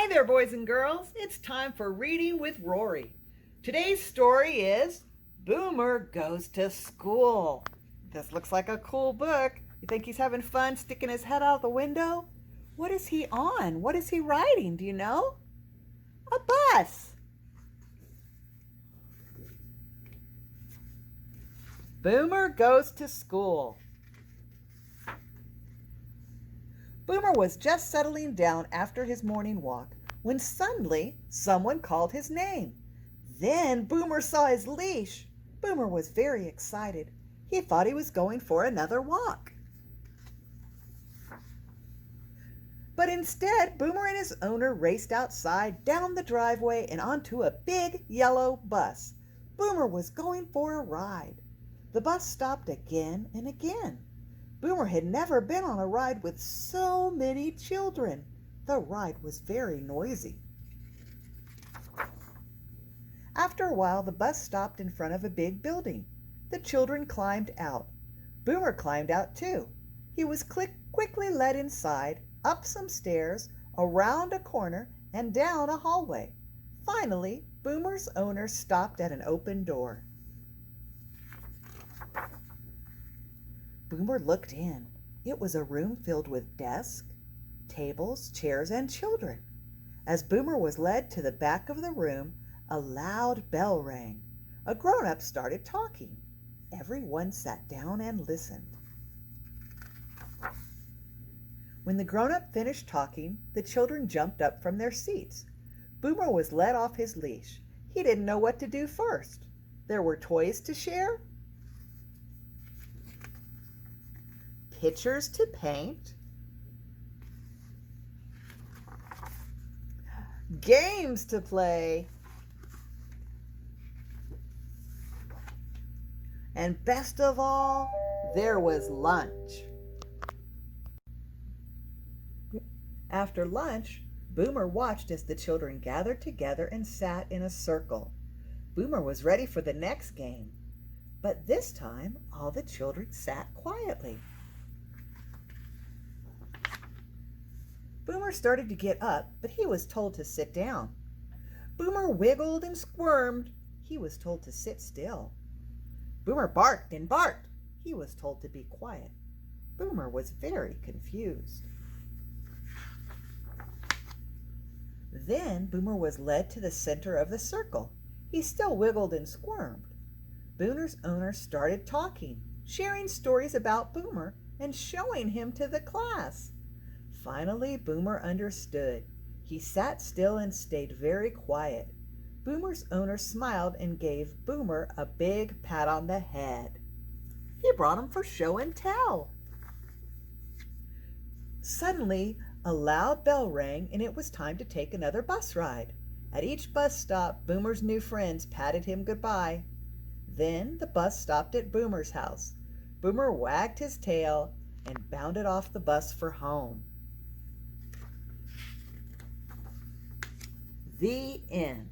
Hi there, boys and girls. It's time for Reading with Rory. Today's story is Boomer Goes to School. This looks like a cool book. You think he's having fun sticking his head out the window? What is he on? What is he riding? Do you know? A bus. Boomer Goes to School. Boomer was just settling down after his morning walk when suddenly someone called his name. Then Boomer saw his leash. Boomer was very excited. He thought he was going for another walk. But instead, Boomer and his owner raced outside, down the driveway, and onto a big yellow bus. Boomer was going for a ride. The bus stopped again and again. Boomer had never been on a ride with so many children. The ride was very noisy. After a while, the bus stopped in front of a big building. The children climbed out. Boomer climbed out too. He was quickly led inside, up some stairs, around a corner, and down a hallway. Finally, Boomer's owner stopped at an open door. Boomer looked in. It was a room filled with desks, tables, chairs, and children. As Boomer was led to the back of the room, a loud bell rang. A grown-up started talking. Everyone sat down and listened. When the grown-up finished talking, the children jumped up from their seats. Boomer was let off his leash. He didn't know what to do first. There were toys to share, pictures to paint, games to play, and best of all, there was lunch. After lunch, Boomer watched as the children gathered together and sat in a circle. Boomer was ready for the next game, but this time all the children sat quietly. Boomer started to get up, but he was told to sit down. Boomer wiggled and squirmed. He was told to sit still. Boomer barked and barked. He was told to be quiet. Boomer was very confused. Then Boomer was led to the center of the circle. He still wiggled and squirmed. Boomer's owner started talking, sharing stories about Boomer and showing him to the class. Finally, Boomer understood. He sat still and stayed very quiet. Boomer's owner smiled and gave Boomer a big pat on the head. He brought him for show and tell. Suddenly, a loud bell rang and it was time to take another bus ride. At each bus stop, Boomer's new friends patted him goodbye. Then the bus stopped at Boomer's house. Boomer wagged his tail and bounded off the bus for home. The end.